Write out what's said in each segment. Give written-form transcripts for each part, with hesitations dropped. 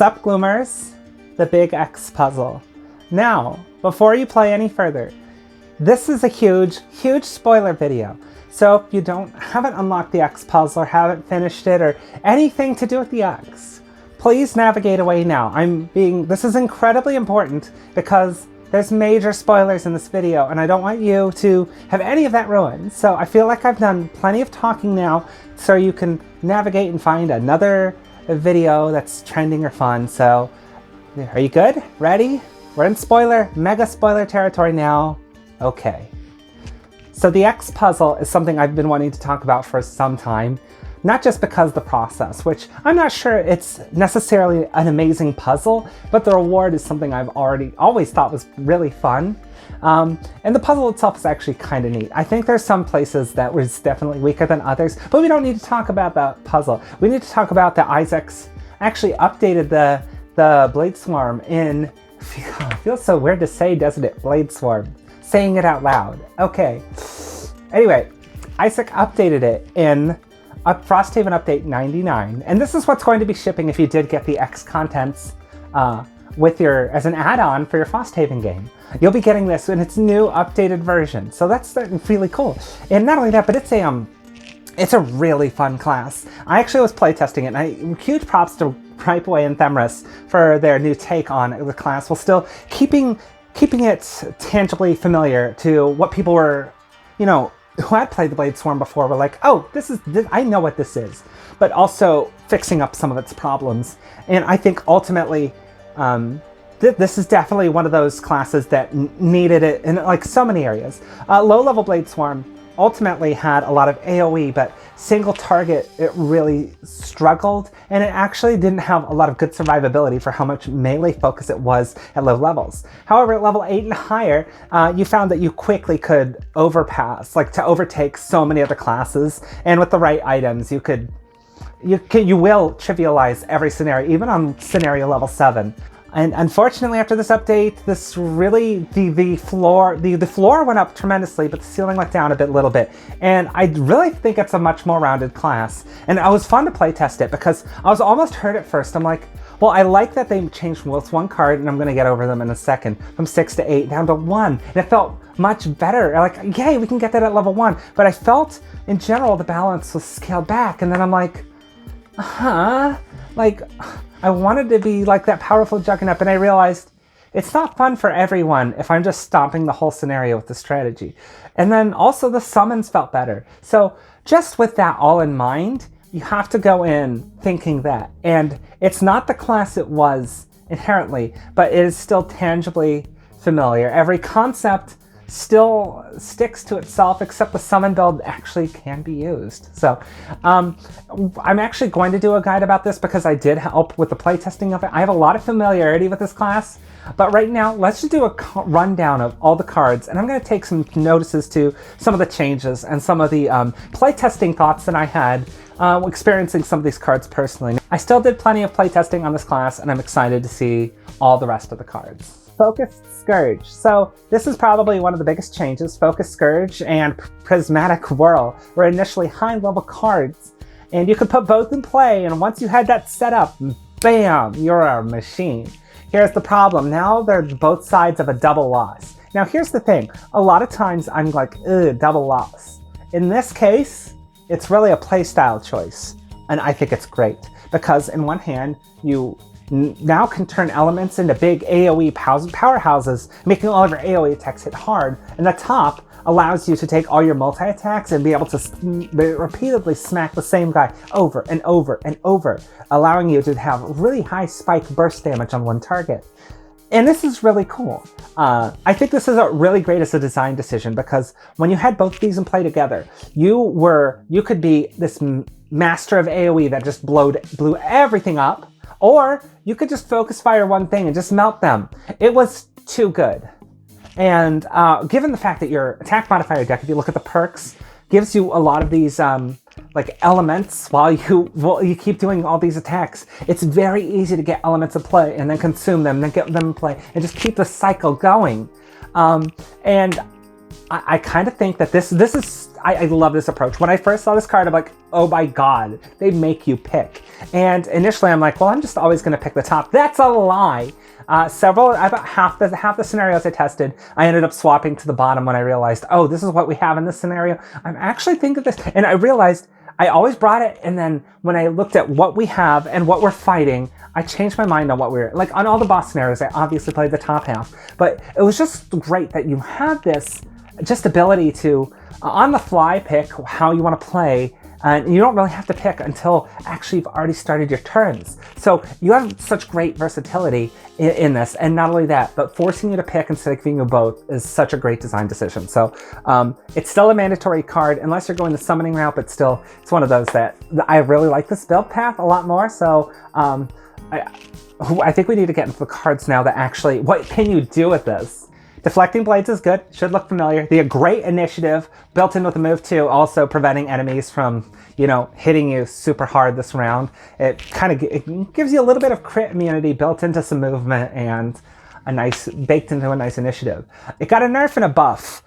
Sup Gloomers, the Big X puzzle. Now, before you play any further, this is a huge spoiler video. So if you haven't unlocked the X puzzle or haven't finished it or anything to do with the X, please navigate away now. This is incredibly important because there's major spoilers in this video and I don't want you to have any of that ruined. So I feel like I've done plenty of talking now so you can navigate and find another video that's trending or fun. So are you good? Ready? We're in mega spoiler territory now. Okay. So the X puzzle is something I've been wanting to talk about for some time, not just because of the process, which I'm not sure it's necessarily an amazing puzzle, but the reward is something I've always thought was really fun. And the puzzle itself is actually kind of neat. I think there's some places that was definitely weaker than others, but we don't need to talk about the puzzle. We need to talk about that Isaac's actually updated the Blade Swarm in, it feels so weird to say, doesn't it? Blade Swarm. Saying it out loud. Okay. Anyway, Isaac updated it in Frosthaven update 99, and this is what's going to be shipping if you did get the X contents as an add-on for your Frosthaven game. You'll be getting this in its new updated version, so that's really cool. And not only that, but it's a really fun class. I actually was playtesting it, and huge props to Ripeway and Themris for their new take on the class, while still keeping it tangibly familiar to what people were, who had played the Blade Swarm before were like, oh, I know what this is, but also fixing up some of its problems. And I think ultimately, this is definitely one of those classes that needed it in like so many areas. Low-level Blade Swarm ultimately had a lot of AoE, but single target, it really struggled, and it actually didn't have a lot of good survivability for how much melee focus it was at low levels. However, at level 8 and higher, you found that you quickly could to overtake so many other classes, and with the right items, you will trivialize every scenario, even on scenario level 7. And unfortunately, after this update, the floor went up tremendously, but the ceiling went down a little bit. And I really think it's a much more rounded class. And it was fun to play test it because I was almost hurt at first. I'm like, well, I like that they changed with one card, and I'm going to get over them in a second, from 6 to 8 down to 1. And it felt much better. Like, yay, we can get that at level 1. But I felt, in general, the balance was scaled back. And then I'm like, I wanted to be like that powerful Juggernaut, and I realized it's not fun for everyone if I'm just stomping the whole scenario with the strategy. And then also the summons felt better. So just with that all in mind, you have to go in thinking that. And it's not the class it was inherently, but it is still tangibly familiar. Every concept still sticks to itself, except the summon build actually can be used. So I'm actually going to do a guide about this because I did help with the playtesting of it. I have a lot of familiarity with this class, but right now let's just do a rundown of all the cards, and I'm going to take some notices to some of the changes and some of the playtesting thoughts that I had experiencing some of these cards personally. I still did plenty of playtesting on this class, and I'm excited to see all the rest of the cards. Focused Scourge. So this is probably one of the biggest changes. Focused Scourge and Prismatic Whirl were initially high-level cards, and you could put both in play, and once you had that set up, bam, you're a machine. Here's the problem. Now they're both sides of a double loss. Now here's the thing. A lot of times I'm like, ugh, double loss. In this case, it's really a playstyle choice, and I think it's great, because in one hand, you now can turn elements into big AoE powerhouses, making all of your AoE attacks hit hard, and the top allows you to take all your multi-attacks and be able to repeatedly smack the same guy over and over and over, allowing you to have really high spike burst damage on one target. And this is really cool. I think this is really great as a design decision, because when you had both of these in play together, you could be this master of AoE that just blew everything up, or you could just focus fire one thing and just melt them. It was too good. And given the fact that your attack modifier deck, if you look at the perks, gives you a lot of these like elements while you keep doing all these attacks, it's very easy to get elements in play and then consume them, then get them in play, and just keep the cycle going. And I kind of think that this is, I love this approach. When I first saw this card, I'm like, oh my god, they make you pick. And initially I'm like, well, I'm just always going to pick the top. That's a lie. About half the scenarios I tested, I ended up swapping to the bottom when I realized, oh, this is what we have in this scenario. I'm actually thinking this, and I realized I always brought it, and then when I looked at what we have and what we're fighting, I changed my mind on what we're, like on all the boss scenarios, I obviously played the top half, but it was just great that you had this just ability to, on the fly, pick how you want to play, and you don't really have to pick until actually you've already started your turns. So you have such great versatility in this, and not only that, but forcing you to pick instead of giving you both is such a great design decision. So it's still a mandatory card unless you're going the summoning route, but still it's one of those that I really like this build path a lot more. So I think we need to get into the cards now that actually, what can you do with this? Deflecting Blades is good, should look familiar. The great initiative built in with the move 2, also preventing enemies from, you know, hitting you super hard this round. It kind of it gives you a little bit of crit immunity built into some movement and baked into a nice initiative. It got a nerf and a buff.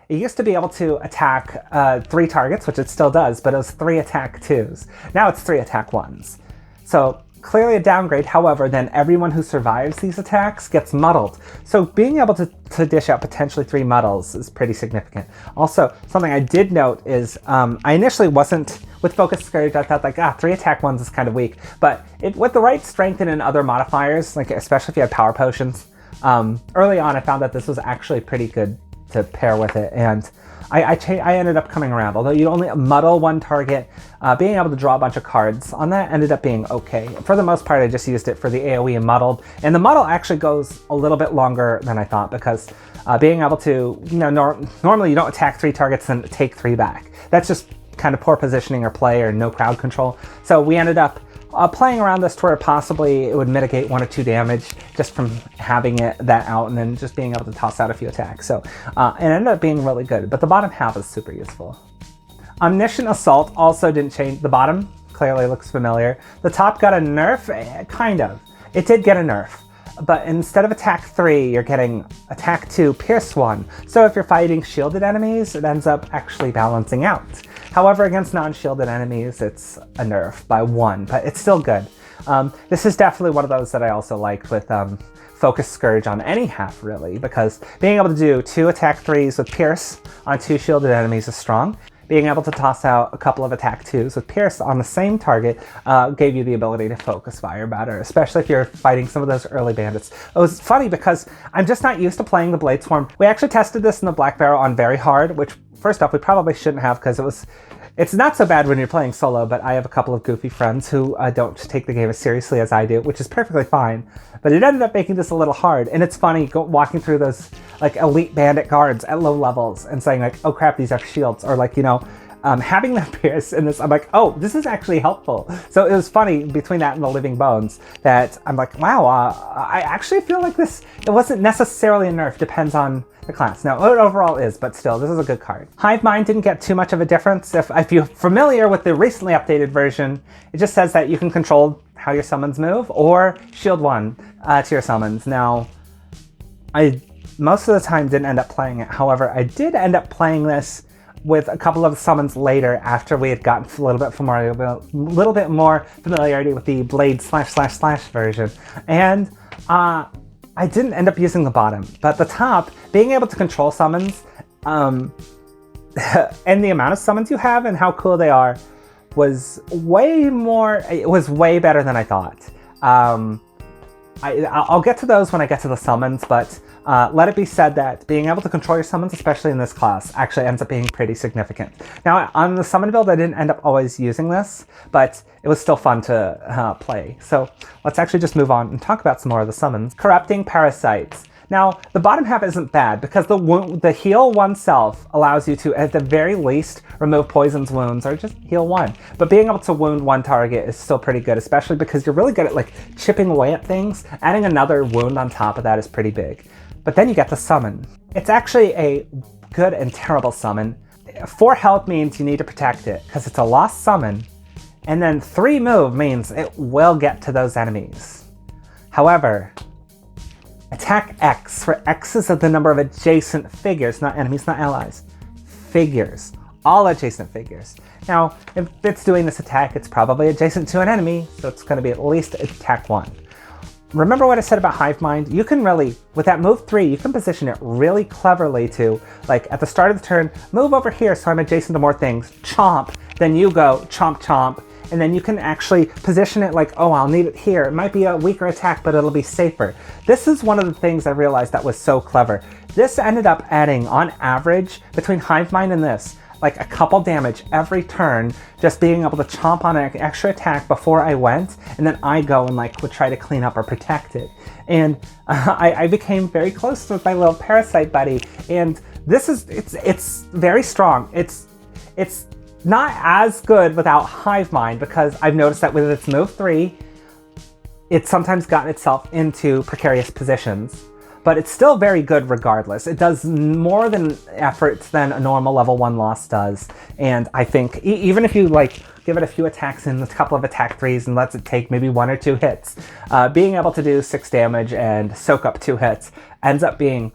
It used to be able to attack 3 targets, which it still does, but it was 3 attack 2s. Now it's 3 attack 1s. So clearly a downgrade. However, then everyone who survives these attacks gets muddled. So being able to dish out potentially 3 muddles is pretty significant. Also, something I did note is I initially wasn't, with Focus Scourge, I thought like, 3 attack 1s is kind of weak. But with the right strength and other modifiers, like especially if you had power potions, early on I found that this was actually pretty good to pair with it. And I ended up coming around. Although you only muddle 1 target, being able to draw a bunch of cards on that ended up being okay. For the most part, I just used it for the AoE and muddled. And the muddle actually goes a little bit longer than I thought because being able to, you know, normally you don't attack 3 targets and take 3 back. That's just kind of poor positioning or play or no crowd control. So we ended up playing around this to where possibly it would mitigate 1 or 2 damage just from having that out and then just being able to toss out a few attacks. So it ended up being really good, but the bottom half is super useful. Omnipotent Assault also didn't change. The bottom clearly looks familiar. The top got a nerf, kind of. It did get a nerf, but instead of attack 3, you're getting attack 2, pierce 1. So if you're fighting shielded enemies, it ends up actually balancing out. However, against non-shielded enemies, it's a nerf by 1, but it's still good. This is definitely one of those that I also liked with Focus Scourge on any half, really, because being able to do 2 attack 3s with Pierce on 2 shielded enemies is strong. Being able to toss out a couple of attack 2s with Pierce on the same target gave you the ability to focus fire better, especially if you're fighting some of those early bandits. It was funny because I'm just not used to playing the Blade Swarm. We actually tested this in the Black Barrel on very hard, which first off, we probably shouldn't have because it's not so bad when you're playing solo, but I have a couple of goofy friends who don't take the game as seriously as I do, which is perfectly fine. But it ended up making this a little hard, and it's funny walking through those like elite bandit guards at low levels and saying like, oh crap, these have shields, or like, you know, having them pierce in this, I'm like, oh, this is actually helpful. So it was funny between that and the Living Bones that I'm like, wow, I actually feel like this, it wasn't necessarily a nerf, depends on the class. Now, it overall is, but still, this is a good card. Hive Mind didn't get too much of a difference. If you're familiar with the recently updated version, it just says that you can control how your summons move or shield 1 to your summons. Now, I most of the time didn't end up playing it. However, I did end up playing this with a couple of summons later after we had gotten a little bit more familiarity with the Blade /// version. And I didn't end up using the bottom, but the top, being able to control summons, and the amount of summons you have and how cool they are was way better than I thought. I'll get to those when I get to the summons, but let it be said that being able to control your summons, especially in this class, actually ends up being pretty significant. Now, on the summon build, I didn't end up always using this, but it was still fun to play. So let's actually just move on and talk about some more of the summons. Corrupting Parasites. Now, the bottom half isn't bad because the heal oneself allows you to, at the very least, remove poisons, wounds, or just heal 1. But being able to wound 1 target is still pretty good, especially because you're really good at like chipping away at things. Adding another wound on top of that is pretty big. But then you get the summon. It's actually a good and terrible summon. 4 health means you need to protect it because it's a lost summon. And then 3 move means it will get to those enemies. However, Attack X, where X is the number of adjacent figures, not enemies, not allies. Figures. All adjacent figures. Now, if it's doing this attack, it's probably adjacent to an enemy, so it's going to be at least attack 1. Remember what I said about Hive Mind? You can really, with that move 3, you can position it really cleverly to, like, at the start of the turn, move over here so I'm adjacent to more things, chomp, then you go chomp chomp, and then you can actually position it like, oh, I'll need it here. It might be a weaker attack, but it'll be safer. This is one of the things I realized that was so clever. This ended up adding, on average, between Hive Mind and this, like a couple damage every turn, just being able to chomp on an extra attack before I went, and then I go and like would try to clean up or protect it. And I became very close with my little Parasite buddy, and this is, it's very strong. It's not as good without Hive Mind, because I've noticed that with its move 3, it's sometimes gotten itself into precarious positions. But it's still very good regardless. It does more than efforts than a normal level 1 loss does. And I think even if you like give it a few attacks and a couple of attack 3s and lets it take maybe 1 or 2 hits, being able to do 6 damage and soak up 2 hits ends up being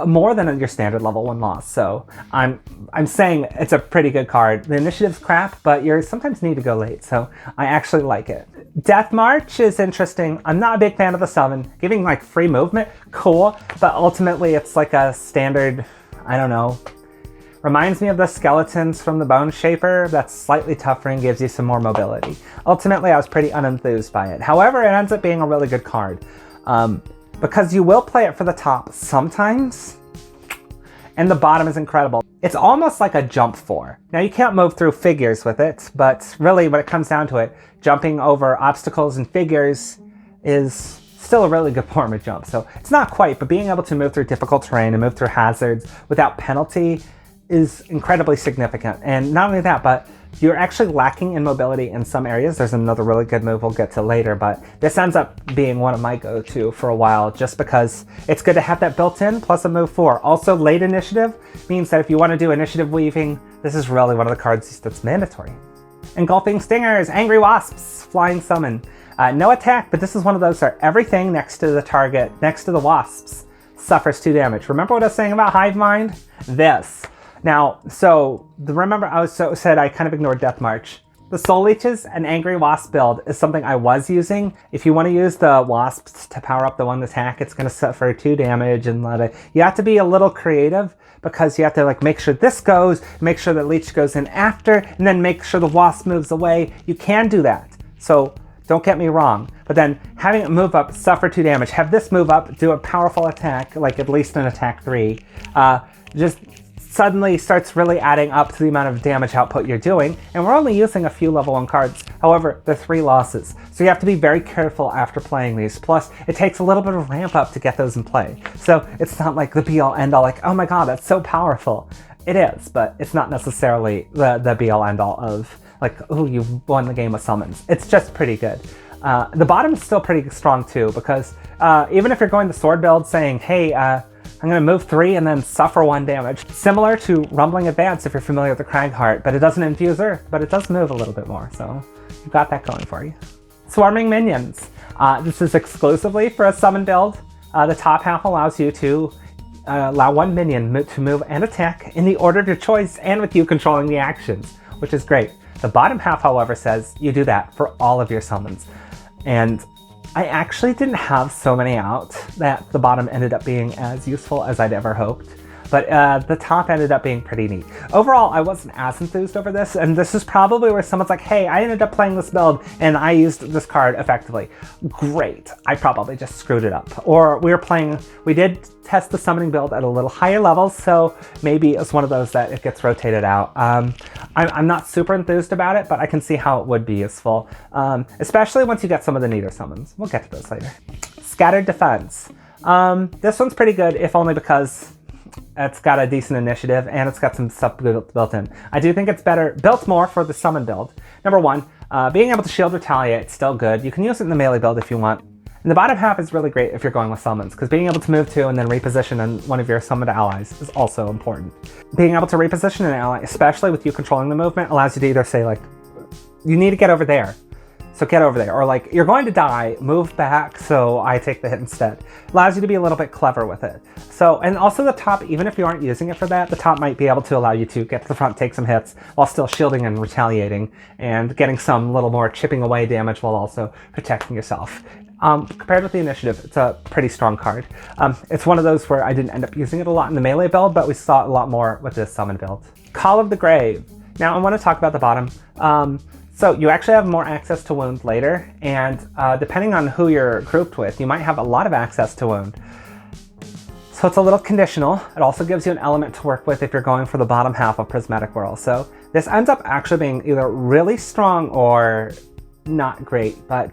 more than your standard level 1 loss. So I'm saying it's a pretty good card. The initiative's crap, but you sometimes need to go late, so I actually like it. Death March is interesting. I'm not a big fan of the summon. Giving like free movement, cool, but ultimately it's like a standard, I don't know, reminds me of the skeletons from the Bone Shaper that's slightly tougher and gives you some more mobility. Ultimately, I was pretty unenthused by it. However, it ends up being a really good card. Because you will play it for the top sometimes, and the bottom is incredible. It's almost like a jump 4. Now you can't move through figures with it, but really when it comes down to it, jumping over obstacles and figures is still a really good form of jump. So it's not quite, but being able to move through difficult terrain and move through hazards without penalty is incredibly significant. And not only that, but you're actually lacking in mobility in some areas. There's another really good move we'll get to later, but this ends up being one of my go-to for a while just because it's good to have that built in, plus a move 4. Also, late initiative means that if you want to do initiative weaving, this is really one of the cards that's mandatory. Engulfing Stingers, Angry Wasps, Flying Summon. No attack, but this is one of those where everything next to the target, next to the wasps, suffers 2 damage. Remember what I was saying about Hive Mind? This. Now, remember I said I kind of ignored Death March. The Soul Leeches and Angry Wasp build is something I was using. If you want to use the Wasps to power up the 1 attack, it's going to suffer 2 damage and let it... You have to be a little creative because you have to like make sure this goes, make sure that Leech goes in after, and then make sure the Wasp moves away. You can do that. So don't get me wrong. But then having it move up, suffer 2 damage, have this move up, do a powerful attack, like at least an attack 3, just suddenly starts really adding up to the amount of damage output you're doing, and we're only using a few level 1 cards. However, they're 3 losses, so you have to be very careful after playing these. Plus, it takes a little bit of ramp up to get those in play. So it's not like the be-all end-all, like, oh my god, that's so powerful. It is, but it's not necessarily the be-all end-all of, like, oh, you've won the game with summons. It's just pretty good. The bottom is still pretty strong too, because even if you're going the sword build saying, hey, I'm going to move 3 and then suffer 1 damage. Similar to Rumbling Advance if you're familiar with the Cragheart, but it doesn't infuse Earth, but it does move a little bit more, so you've got that going for you. Swarming Minions. This is exclusively for a summon build. The top half allows you to allow 1 minion to move and attack in the order of your choice and with you controlling the actions, which is great. The bottom half, however, says you do that for all of your summons. And I actually didn't have so many out that the bottom ended up being as useful as I'd ever hoped, but the top ended up being pretty neat. Overall, I wasn't as enthused over this, and this is probably where someone's like, hey, I ended up playing this build and I used this card effectively. Great, I probably just screwed it up. Or we did test the summoning build at a little higher level, so maybe it's one of those that it gets rotated out. I'm not super enthused about it, but I can see how it would be useful, especially once you get some of the neater summons. We'll get to those later. Scattered Defense. This one's pretty good, if only because it's got a decent initiative and it's got some stuff built in. I do think it's built more for the summon build. Number 1, being able to shield retaliate is still good. You can use it in the melee build if you want. And the bottom half is really great if you're going with summons, because being able to move 2 and then reposition on one of your summoned allies is also important. Being able to reposition an ally, especially with you controlling the movement, allows you to either say like, you need to get over there. so get over there. Or like, you're going to die, move back, so I take the hit instead. Allows you to be a little bit clever with it. So, and also the top, even if you aren't using it for that, the top might be able to allow you to get to the front, take some hits, while still shielding and retaliating, and getting some little more chipping away damage while also protecting yourself. Compared with the initiative, it's a pretty strong card. It's one of those where I didn't end up using it a lot in the melee build, but we saw it a lot more with this summon build. Call of the Grave. Now I want to talk about the bottom. So you actually have more access to wound later, and depending on who you're grouped with, you might have a lot of access to wound. So it's a little conditional. It also gives you an element to work with if you're going for the bottom half of Prismatic Whirl. So this ends up actually being either really strong or not great, but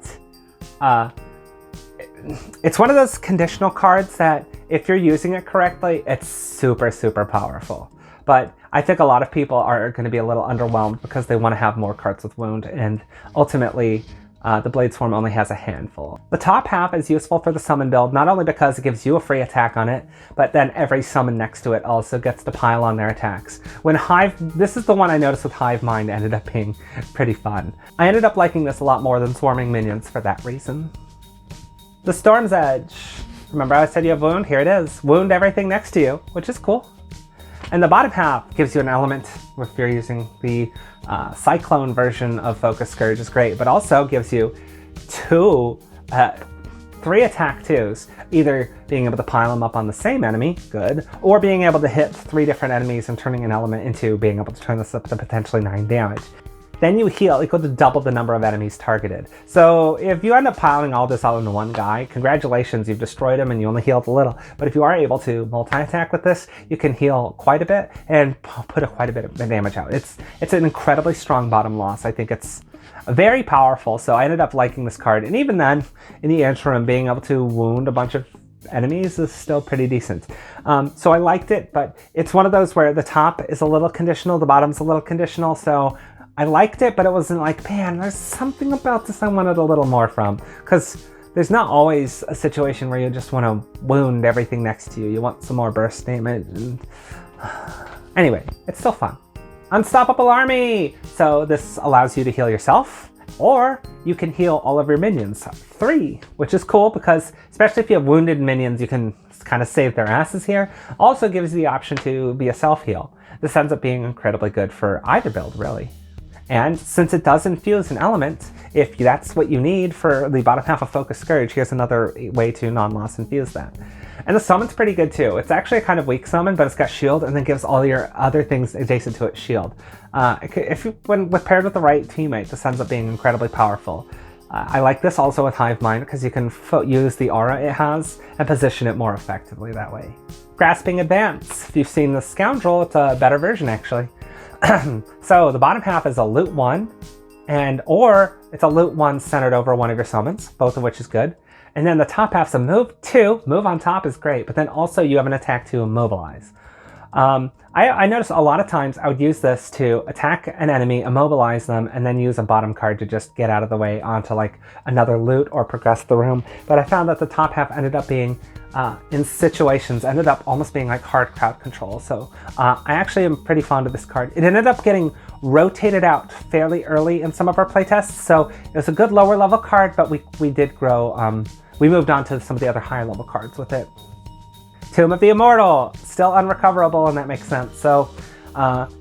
it's one of those conditional cards that if you're using it correctly, it's super, super powerful. But I think a lot of people are going to be a little underwhelmed because they want to have more cards with wound, and ultimately the Blade Swarm only has a handful. The top half is useful for the summon build, not only because it gives you a free attack on it, but then every summon next to it also gets to pile on their attacks. When this is the one I noticed with Hive Mind ended up being pretty fun. I ended up liking this a lot more than swarming minions for that reason. The Storm's Edge. Remember I said you have wound? Here it is. Wound everything next to you, which is cool. And the bottom half gives you an element if you're using the cyclone version of Focus Scourge is great, but also gives you 3 attack 2s, either being able to pile them up on the same enemy, good, or being able to hit 3 different enemies and turning an element into being able to turn this up to potentially 9 damage. Then you heal equal to double the number of enemies targeted. So if you end up piling all this out into one guy, congratulations, you've destroyed him and you only healed a little. But if you are able to multi-attack with this, you can heal quite a bit and put quite a bit of damage out. It's an incredibly strong bottom loss. I think it's very powerful, so I ended up liking this card. And even then, in the interim, being able to wound a bunch of enemies is still pretty decent. So I liked it, but it's one of those where the top is a little conditional, the bottom's a little conditional, so I liked it, but it wasn't like, man, there's something about this I wanted a little more from. Because there's not always a situation where you just want to wound everything next to you. You want some more burst damage. And anyway, it's still fun. Unstoppable Army! So this allows you to heal yourself, or you can heal all of your minions. 3, which is cool because, especially if you have wounded minions, you can kind of save their asses here. Also gives you the option to be a self-heal. This ends up being incredibly good for either build, really. And since it does infuse an element, if that's what you need for the bottom half of Focus Scourge, here's another way to non-loss infuse that. And the summon's pretty good too. It's actually a kind of weak summon, but it's got shield and then gives all your other things adjacent to it shield. When paired with the right teammate, this ends up being incredibly powerful. I like this also with Hive Mind because you can use the aura it has and position it more effectively that way. Grasping Advance. If you've seen the Scoundrel, it's a better version actually. So the bottom half is a loot 1, or it's a loot 1 centered over one of your summons, both of which is good. And then the top half's a move 2. Move on top is great, but then also you have an attack to immobilize. I noticed a lot of times I would use this to attack an enemy, immobilize them, and then use a bottom card to just get out of the way onto like another loot or progress the room. But I found that the top half ended up being, in situations, ended up almost being like hard crowd control. So I actually am pretty fond of this card. It ended up getting rotated out fairly early in some of our playtests, so it was a good lower level card, but we did grow, we moved on to some of the other higher level cards with it. Tomb of the Immortal, still unrecoverable, and that makes sense. So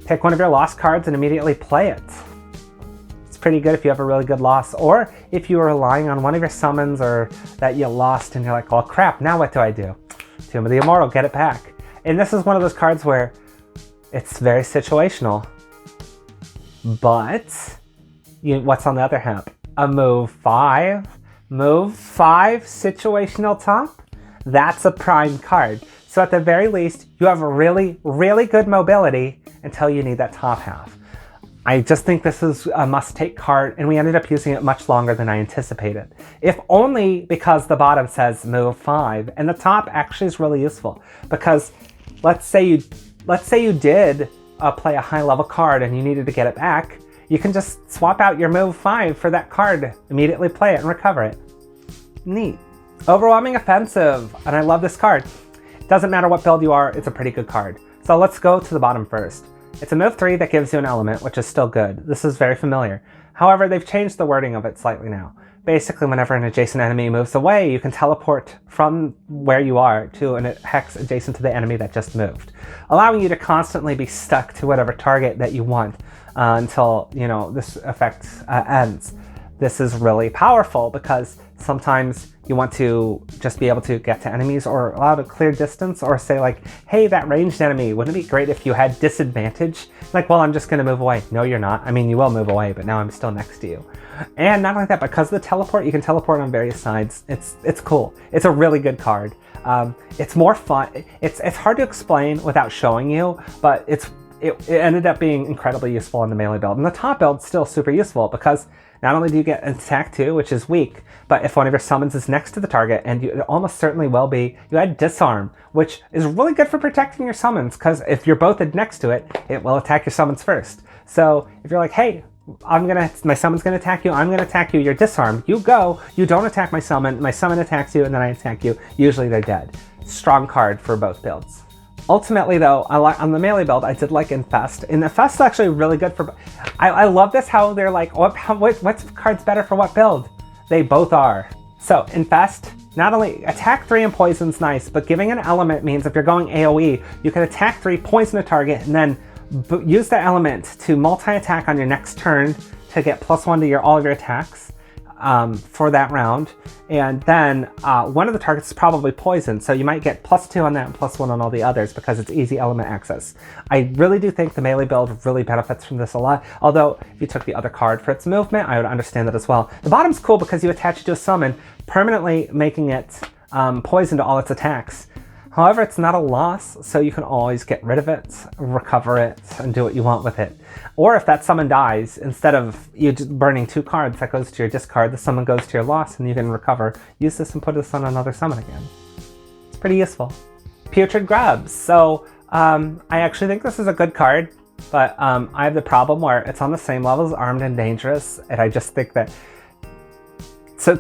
pick one of your lost cards and immediately play it. It's pretty good if you have a really good loss, or if you are relying on one of your summons or that you lost and you're like, oh crap, now what do I do? Tomb of the Immortal, get it back. And this is one of those cards where it's very situational. But what's on the other half? A move 5 situational top? That's a prime card. So at the very least, you have a really, really good mobility until you need that top half. I just think this is a must-take card, and we ended up using it much longer than I anticipated. If only because the bottom says move 5, and the top actually is really useful. Because let's say you did play a high-level card and you needed to get it back, you can just swap out your move 5 for that card, immediately play it and recover it. Neat. Overwhelming Offensive, and I love this card. Doesn't matter what build you are, it's a pretty good card. So let's go to the bottom first. It's a move 3 that gives you an element, which is still good. This is very familiar. However, they've changed the wording of it slightly now. Basically, whenever an adjacent enemy moves away, you can teleport from where you are to a hex adjacent to the enemy that just moved, allowing you to constantly be stuck to whatever target that you want until, you know, this effect ends. This is really powerful because sometimes you want to just be able to get to enemies or allow to clear distance, or say like, hey, that ranged enemy, wouldn't it be great if you had disadvantage? Like, well, I'm just going to move away. No, you're not. I mean, you will move away, but now I'm still next to you. And not only that, because of the teleport, you can teleport on various sides. It's cool. It's a really good card. It's more fun. It's hard to explain without showing you, but it ended up being incredibly useful in the melee build. And the top build's still super useful because not only do you get attack 2, which is weak, but if one of your summons is next to the target, and it almost certainly will be, you add disarm, which is really good for protecting your summons, because if you're both next to it, it will attack your summons first. So if you're like, hey, my summon's gonna attack you, I'm gonna attack you, you're disarmed, you go, you don't attack my summon attacks you, and then I attack you, usually they're dead. Strong card for both builds. Ultimately though, on the melee build, I did like Infest. And Infest is actually really good for... I love this, how they're like, what card's better for what build? They both are. So, Infest, not only attack 3 and poison's nice, but giving an element means if you're going AoE, you can attack 3, poison a target, and then use that element to multi-attack on your next turn to get +1 to all of your attacks for that round. And then one of the targets is probably poison, so you might get +2 on that and +1 on all the others because it's easy element access. I really do think the melee build really benefits from this a lot, although if you took the other card for its movement, I would understand that as well. The bottom's cool because you attach it to a summon, permanently making it poison to all its attacks. However, it's not a loss, so you can always get rid of it, recover it, and do what you want with it. Or if that summon dies, instead of you burning 2 cards that goes to your discard, the summon goes to your loss and you can recover. Use this and put this on another summon again. It's pretty useful. Putrid grubs. So I actually think this is a good card, but I have the problem where it's on the same level as Armed and Dangerous, and I just think that... So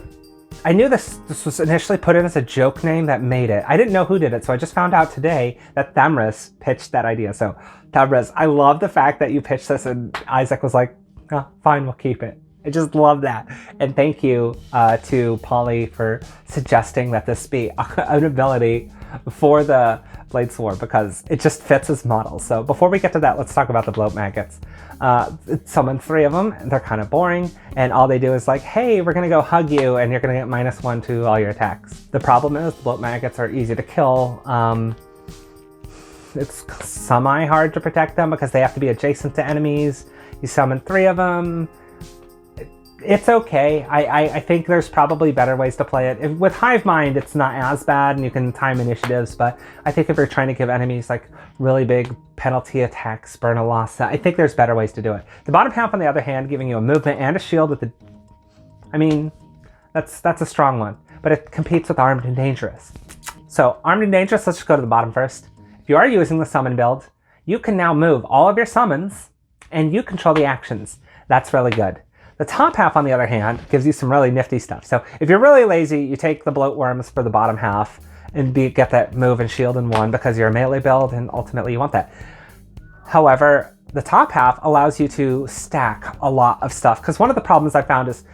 I knew this was initially put in as a joke name that made it. I didn't know who did it, so I just found out today that Themris pitched that idea. So Themris, I love the fact that you pitched this and Isaac was like, oh, fine, we'll keep it. I just love that. And thank you to Polly for suggesting that this be an ability for the Blade Sword because it just fits his model. So before we get to that, let's talk about the bloat maggots. Summon 3 of them, they're kind of boring, and all they do is like, hey, we're gonna go hug you, and you're gonna get -1 to all your attacks. The problem is the bloat maggots are easy to kill. It's semi-hard to protect them because they have to be adjacent to enemies. You summon 3 of them. It's okay. I think there's probably better ways to play it. With Hive Mind, it's not as bad, and you can time initiatives, but I think if you're trying to give enemies like really big penalty attacks, burn a loss, I think there's better ways to do it. The bottom half, on the other hand, giving you a movement and a shield with the... I mean, that's a strong one, but it competes with Armed and Dangerous. So, Armed and Dangerous, let's just go to the bottom first. If you are using the summon build, you can now move all of your summons, and you control the actions. That's really good. The top half, on the other hand, gives you some really nifty stuff. So if you're really lazy, you take the bloat worms for the bottom half and get that move and shield in one because you're a melee build and ultimately you want that. However, the top half allows you to stack a lot of stuff because one of the problems I found is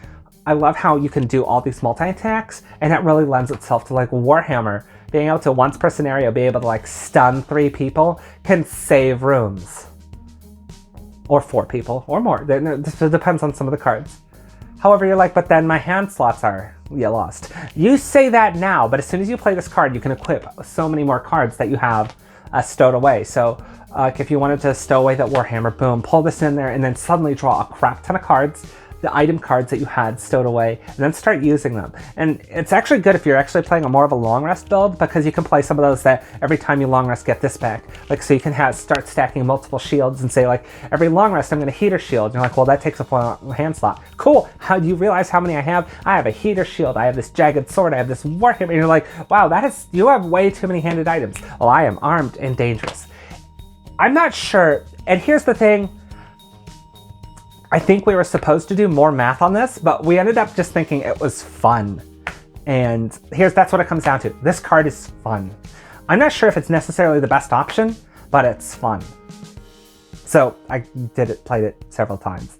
I love how you can do all these multi-attacks, and that really lends itself to like Warhammer. Being able to, once per scenario, be able to like stun 3 people can save rooms. Or 4 people, or more. This depends on some of the cards. However, you're like, but then my hand slots are lost. You say that now, but as soon as you play this card, you can equip so many more cards that you have stowed away. So if you wanted to stow away that Warhammer, boom, pull this in there, and then suddenly draw a crap ton of cards, the item cards that you had stowed away, and then start using them. And it's actually good if you're actually playing a more of a long rest build, because you can play some of those that every time you long rest get this back. Like, so you can start stacking multiple shields and say like, every long rest I'm going to heater shield. And you're like, well, that takes up one hand slot. Cool. How do you realize how many I have? I have a heater shield. I have this jagged sword. I have this Warhammer. And you're like, wow, you have way too many handed items. Well, I am Armed and Dangerous. I'm not sure. And here's the thing. I think we were supposed to do more math on this, but we ended up just thinking it was fun. And that's what it comes down to. This card is fun. I'm not sure if it's necessarily the best option, but it's fun. So I played it several times.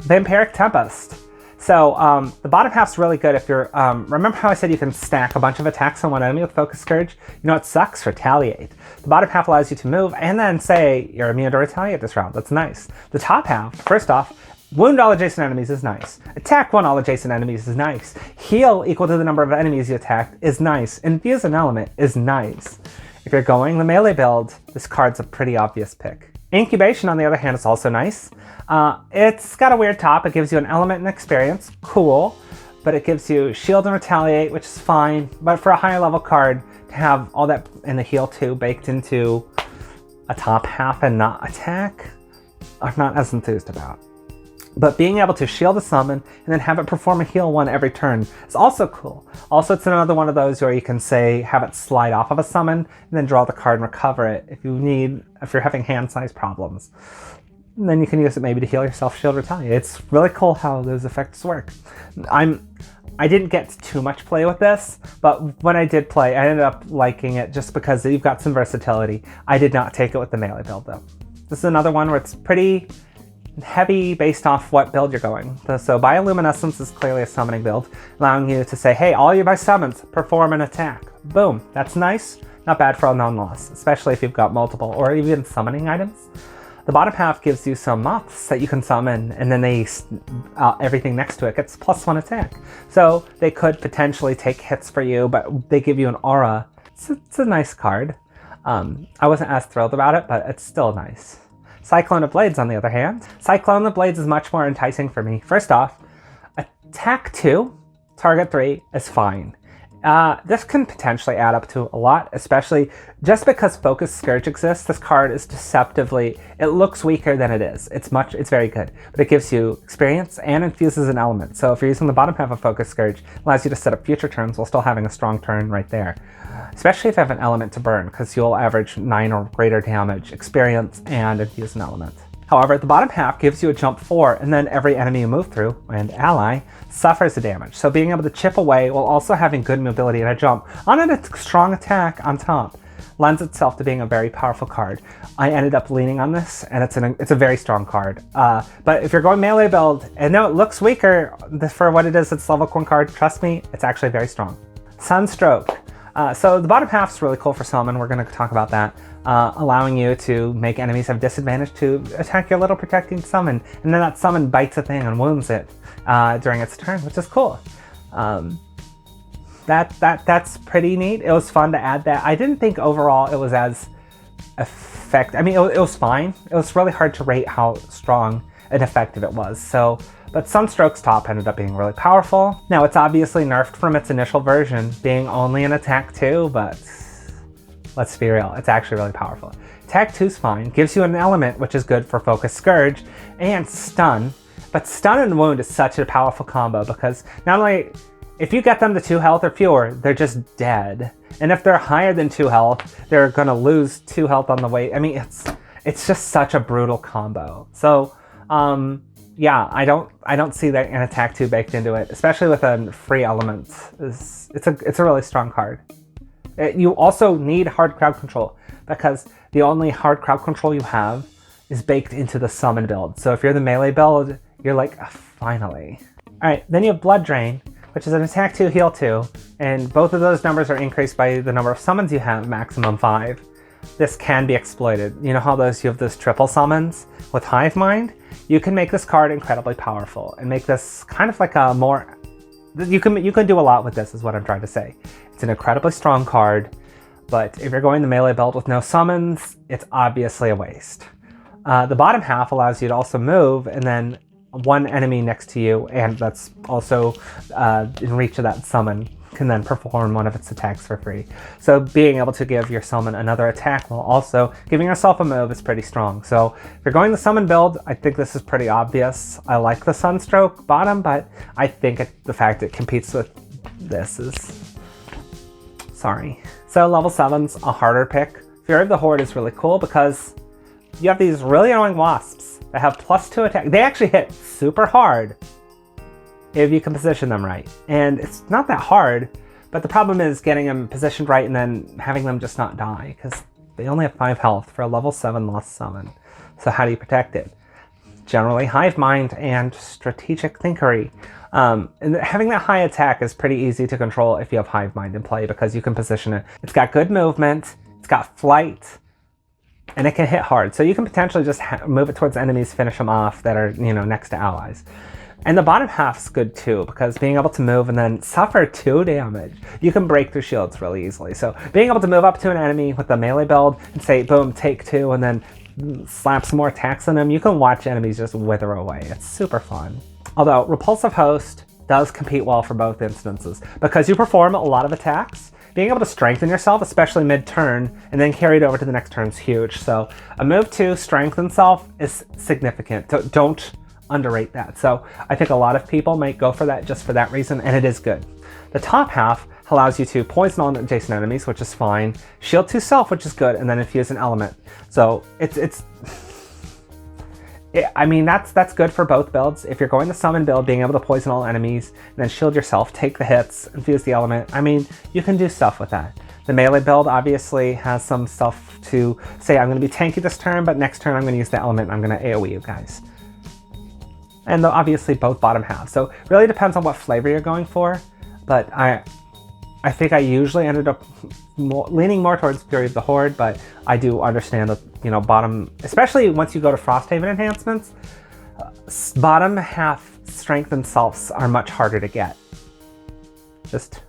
Vampiric Tempest. So the bottom half's really good if you're, remember how I said you can stack a bunch of attacks on one enemy with Focus Scourge? You know, it sucks, Retaliate. The bottom half allows you to move and then say you're immune to Retaliate this round. That's nice. The top half, first off, wound all adjacent enemies is nice. Attack one all adjacent enemies is nice. Heal equal to the number of enemies you attacked is nice. Infuse an element is nice. If you're going the melee build, this card's a pretty obvious pick. Incubation, on the other hand, is also nice. It's got a weird top. It gives you an element and experience. Cool. But it gives you shield and retaliate, which is fine. But for a higher level card, to have all that and the heal too baked into a top half and not attack, I'm not as enthused about. But being able to shield a summon and then have it perform a heal one every turn is also cool. Also, it's another one of those where you can say, have it slide off of a summon and then draw the card and recover it if you're having hand size problems. And then you can use it maybe to heal yourself, shield, retaliate. It's really cool how those effects work. I didn't get too much play with this, but when I did play, I ended up liking it just because you've got some versatility. I did not take it with the melee build though. This is another one where it's pretty heavy based off what build you're going. So bioluminescence is clearly a summoning build, allowing you to say, hey, all your summons perform an attack. Boom, that's nice. Not bad for a non-loss, especially if you've got multiple or even summoning items. The bottom half gives you some moths that you can summon, and then everything next to it gets +1 attack. So they could potentially take hits for you, but they give you an aura. It's a nice card. I wasn't as thrilled about it, but it's still nice. Cyclone of Blades, on the other hand. Cyclone of Blades is much more enticing for me. First off, attack 2, target 3 is fine. This can potentially add up to a lot, especially just because Focus Scourge exists. This card is deceptively, it looks weaker than it is. It's very good, but it gives you experience and infuses an element. So if you're using the bottom half of Focus Scourge, it allows you to set up future turns while still having a strong turn right there. Especially if you have an element to burn, because you'll average 9 or greater damage, experience, and infuse an element. However, the bottom half gives you a jump 4, and then every enemy you move through, and ally, suffers the damage. So being able to chip away while also having good mobility and a jump on a strong attack on top lends itself to being a very powerful card. I ended up leaning on this, and it's a very strong card. But if you're going melee build, and no, it looks weaker for what it is, it's level 1 card, trust me, it's actually very strong. Sunstroke. So the bottom half's really cool for summon. We're going to talk about that. Allowing you to make enemies have disadvantage to attack your little protecting summon, and then that summon bites a thing and wounds it during its turn, which is cool. That's pretty neat. It was fun to add that. I didn't think overall it was as effective. I mean, it was fine. It was really hard to rate how strong and effective it was. But Sunstroke's top ended up being really powerful. Now, it's obviously nerfed from its initial version, being only an attack 2, but let's be real, it's actually really powerful. Attack 2's fine, gives you an element, which is good for Focus Scourge, and stun. But stun and wound is such a powerful combo because not only, if you get them to 2 health or fewer, they're just dead. And if they're higher than 2 health, they're gonna lose 2 health on the way. I mean, it's just such a brutal combo. So, yeah, I don't see that an attack 2 baked into it, especially with a free element. It's a really strong card. You also need hard crowd control because the only hard crowd control you have is baked into the summon build. So if you're the melee build, you're like, finally. All right, then you have Blood Drain, which is an attack 2, heal 2, and both of those numbers are increased by the number of summons you have, maximum 5. This can be exploited. You know how you have those triple summons with Hive Mind? You can make this card incredibly powerful and make this kind of like a more, you can do a lot with this is what I'm trying to say. It's an incredibly strong card, but if you're going the melee build with no summons, it's obviously a waste. The bottom half allows you to also move and then one enemy next to you, and that's also in reach of that summon, can then perform one of its attacks for free. So being able to give your summon another attack while also giving yourself a move is pretty strong. So if you're going the summon build, I think this is pretty obvious. I like the Sunstroke bottom, but I think the fact it competes with this is... sorry. So level 7's a harder pick. Fury of the Horde is really cool because you have these really annoying wasps that have +2 attack. They actually hit super hard if you can position them right. And it's not that hard, but the problem is getting them positioned right and then having them just not die because they only have 5 health for a level 7 lost summon. So how do you protect it? Generally hive mind and strategic thinkery. And having that high attack is pretty easy to control if you have hive mind in play, because you can position it. It's got good movement, it's got flight, and it can hit hard. So you can potentially just move it towards enemies, finish them off that are, you know, next to allies. And the bottom half's good too, because being able to move and then suffer 2 damage, you can break through shields really easily. So being able to move up to an enemy with the melee build and say, boom, take 2, and then slap some more attacks on them, you can watch enemies just wither away. It's super fun. Although Repulsive Host does compete well for both instances, because you perform a lot of attacks. Being able to strengthen yourself, especially mid-turn, and then carry it over to the next turn is huge. So a move to strengthen self is significant. Don't underrate that. So I think a lot of people might go for that just for that reason, and it is good. The top half allows you to poison all adjacent enemies, which is fine. Shield to self, which is good, and then infuse an element. So I mean, that's good for both builds. If you're going the summon build, being able to poison all enemies, and then shield yourself, take the hits, infuse the element, I mean, you can do stuff with that. The melee build obviously has some stuff to say, I'm going to be tanky this turn, but next turn I'm going to use the element and I'm going to AoE you guys. And obviously both bottom halves. So it really depends on what flavor you're going for, but I think I usually ended up leaning more towards Fury of the Horde, but I do understand that, you know, bottom, especially once you go to Frosthaven enhancements, bottom half strength and selfs are much harder to get. Just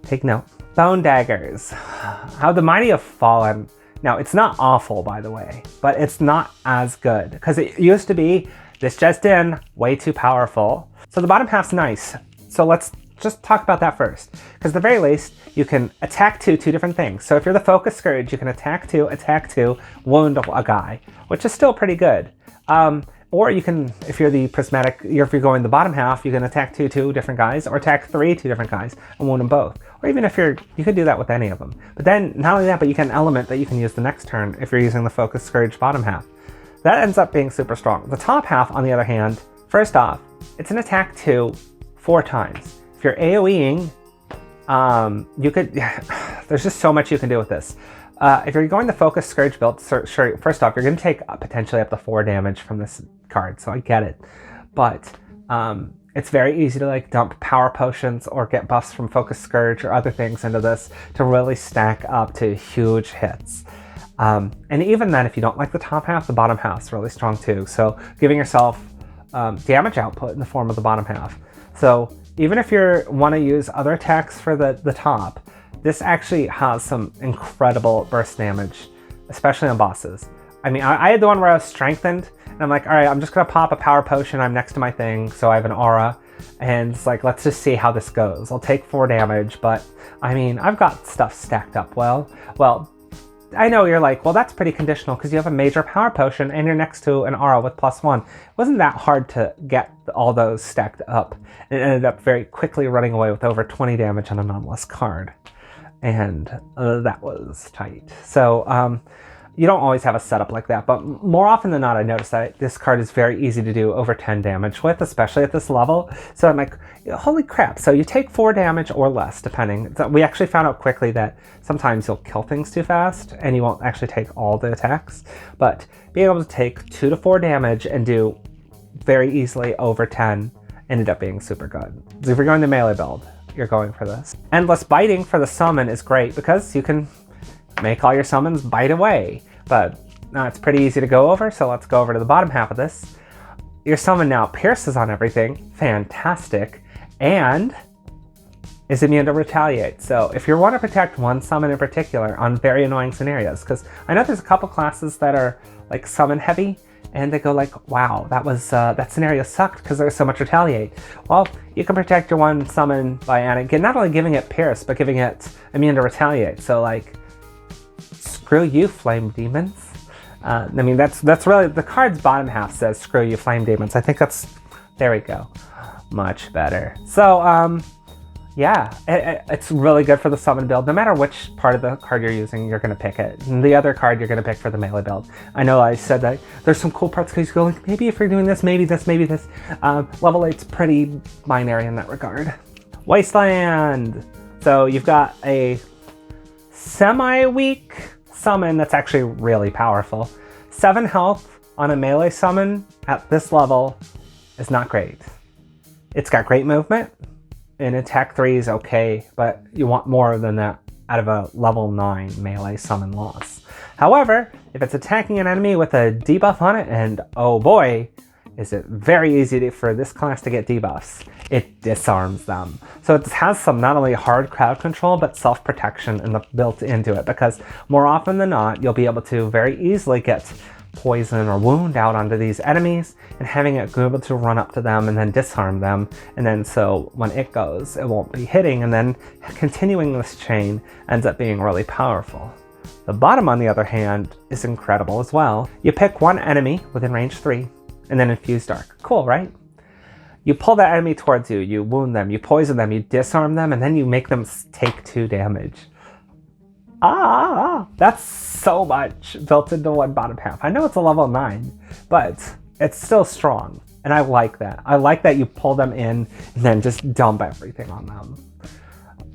take note. Bone Daggers. How the Mighty have fallen. Now, it's not awful, by the way, but it's not as good, because it used to be, this just in, way too powerful. So the bottom half's nice. So let's just talk about that first, because at the very least, you can attack 2 different things. So if you're the Focus Scourge, you can attack 2, wound a guy, which is still pretty good. Or you can, if you're the Prismatic, if you're going the bottom half, you can attack 2 different guys, or attack 3 different guys, and wound them both. Or even if you could do that with any of them. But then, not only that, but you can element that you can use the next turn if you're using the Focus Scourge bottom half. That ends up being super strong. The top half, on the other hand, first off, it's an attack 2 4 times. If you're AoEing, you could, there's just so much you can do with this. If you're going the Focus Scourge build, sure, first off, you're going to take potentially up to 4 damage from this card, so I get it. But it's very easy to like dump power potions or get buffs from Focus Scourge or other things into this to really stack up to huge hits. And even then, if you don't like the top half, the bottom half's really strong too. So giving yourself damage output in the form of the bottom half. So even if you want to use other attacks for the top, this actually has some incredible burst damage, especially on bosses. I mean, I had the one where I was strengthened, and I'm like, all right, I'm just going to pop a power potion. I'm next to my thing, so I have an aura. And it's like, let's just see how this goes. I'll take 4 damage, but I mean, I've got stuff stacked up well. Well, I know you're like, well, that's pretty conditional because you have a major power potion and you're next to an aura with +1. It wasn't that hard to get all those stacked up. It ended up very quickly running away with over 20 damage on a nonetheless card. And that was tight. So you don't always have a setup like that, but more often than not, I noticed that this card is very easy to do over 10 damage with, especially at this level. So I'm like, holy crap. So you take 4 damage or less, depending. So we actually found out quickly that sometimes you'll kill things too fast and you won't actually take all the attacks. But being able to take 2 to 4 damage and do very easily over 10 ended up being super good. So if you're going the melee build, you're going for this. Endless Biting for the summon is great because you can make all your summons bite away, but it's pretty easy to go over, so let's go over to the bottom half of this. Your summon now pierces on everything, fantastic, and is immune to retaliate. So if you want to protect one summon in particular on very annoying scenarios, because I know there's a couple classes that are like summon heavy, and they go like, wow, that scenario sucked because there's so much retaliate. Well, you can protect your one summon by adding, not only giving it pierce, but giving it immune to retaliate. So like, screw you, flame demons. I mean, that's really, the card's bottom half says, screw you, flame demons. I think that's, there we go. Much better. So, yeah, it's really good for the summon build. No matter which part of the card you're using, you're going to pick it. And the other card you're going to pick for the melee build. I know I said that there's some cool parts because you go like, maybe if you're doing this, maybe this, maybe this. Level 8's pretty binary in that regard. Wasteland. So you've got a semi-weak summon that's actually really powerful. 7 health, on a melee summon at this level is not great. It's got great movement, and attack 3 is okay, but you want more than that out of a level 9 melee summon loss. However, if it's attacking an enemy with a debuff on it, and oh boy, is it very easy for this class to get debuffs. It disarms them. So it has some not only hard crowd control, but self-protection built into it, because more often than not, you'll be able to very easily get poison or wound out onto these enemies, and having it be able to run up to them and then disarm them, and then so when it goes, it won't be hitting, and then continuing this chain ends up being really powerful. The bottom, on the other hand, is incredible as well. You pick one enemy within range 3, and then infuse dark. Cool, right? You pull that enemy towards you, you wound them, you poison them, you disarm them, and then you make them take 2 damage. That's so much built into one bottom half. I know it's a level 9, but it's still strong, and I like that. I like that you pull them in and then just dump everything on them.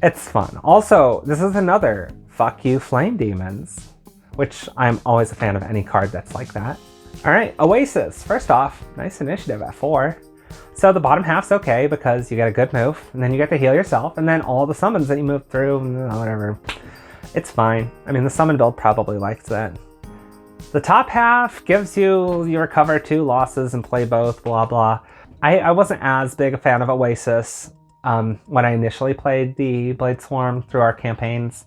It's fun. Also, this is another fuck you flame demons, which I'm always a fan of any card that's like that. All right, Oasis. First off, nice initiative at 4. So the bottom half's okay because you get a good move, and then you get to heal yourself, and then all the summons that you move through, whatever. It's fine. I mean, the summon build probably likes that. The top half gives you recover 2 losses and play both, blah, blah. I wasn't as big a fan of Oasis when I initially played the Blade Swarm through our campaigns,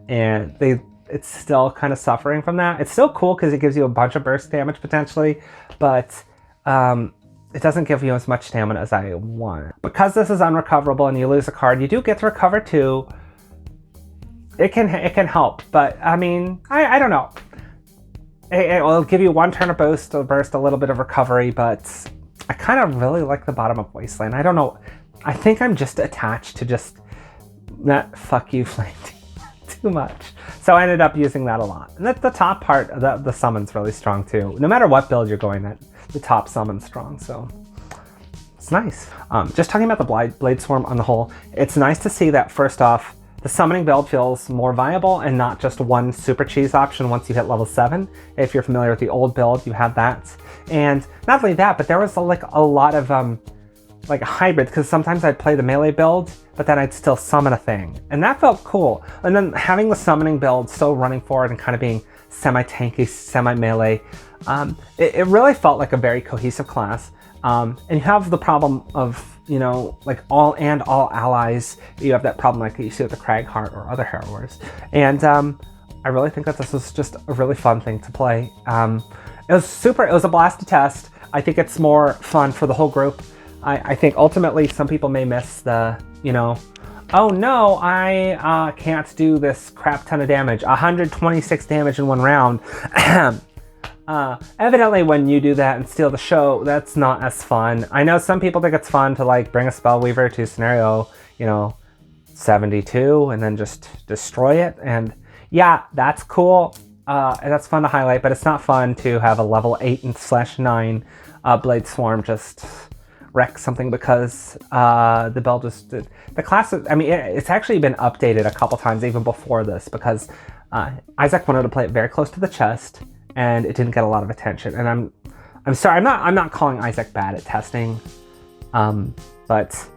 and it's still kind of suffering from that. It's still cool because it gives you a bunch of burst damage potentially, but it doesn't give you as much stamina as I want. Because this is unrecoverable and you lose a card, you do get to recover 2. It can help, but I mean, I don't know. It will give you 1 turn of burst, a little bit of recovery, but I kind of really like the bottom of Wasteland. I don't know. I think I'm just attached to just that fuck you flame too much. So I ended up using that a lot. And the top part, the summon's really strong too. No matter what build you're going at, the top summon's strong, so it's nice. Just talking about the Blade Swarm on the whole, it's nice to see that first off, the summoning build feels more viable and not just one super cheese option once you hit level 7. If you're familiar with the old build, you have that. And not only that, but there was a lot of like a hybrid, because sometimes I'd play the melee build, but then I'd still summon a thing. And that felt cool. And then having the summoning build still running forward and kind of being semi-tanky, semi-melee, it really felt like a very cohesive class. And you have the problem of, like all allies. You have that problem like you see with the Cragheart or other Harrowers. And I really think that this was just a really fun thing to play. It was a blast to test. I think it's more fun for the whole group. I think ultimately some people may miss the, oh no, I can't do this crap ton of damage. 126 damage in 1 round. Evidently when you do that and steal the show, that's not as fun. I know some people think it's fun to like bring a Spellweaver to scenario, 72 and then just destroy it. And yeah, that's cool. And that's fun to highlight, but it's not fun to have a level 8/9 Blade Swarm just wreck something because the build the class, it's actually been updated a couple times even before this, because Isaac wanted to play it very close to the chest and it didn't get a lot of attention. And I'm sorry, I'm not calling Isaac bad at testing, but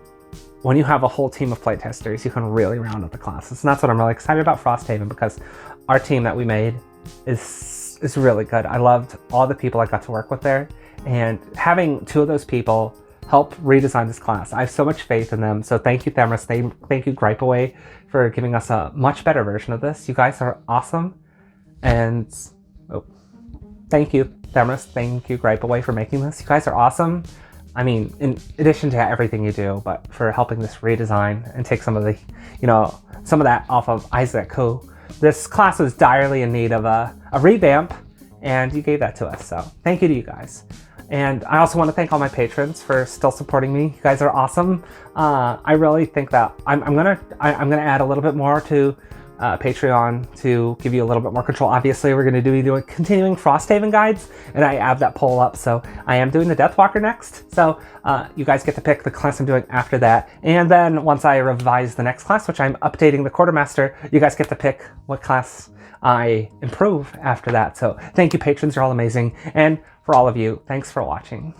when you have a whole team of playtesters, you can really round up the classes. And that's what I'm really excited about Frosthaven, because our team that we made is really good. I loved all the people I got to work with there, and having 2 of those people help redesign this class, I have so much faith in them. So thank you, Themris. Thank you, Gripeaway, for giving us a much better version of this. You guys are awesome. And thank you, Themris. Thank you, Gripeaway, for making this. You guys are awesome. I mean, in addition to everything you do, but for helping this redesign and take some of the, some of that off of Isaac, who this class was direly in need of a revamp, and you gave that to us. So thank you to you guys. And I also want to thank all my patrons for still supporting me. You guys are awesome. I really think that I'm gonna add a little bit more to Patreon to give you a little bit more control. Obviously, we're going to be doing continuing Frosthaven guides, and I have that poll up, so I am doing the Deathwalker next. So you guys get to pick the class I'm doing after that, and then once I revise the next class, which I'm updating the Quartermaster, you guys get to pick what class I improve after that. So thank you, patrons, you're all amazing, and for all of you, thanks for watching.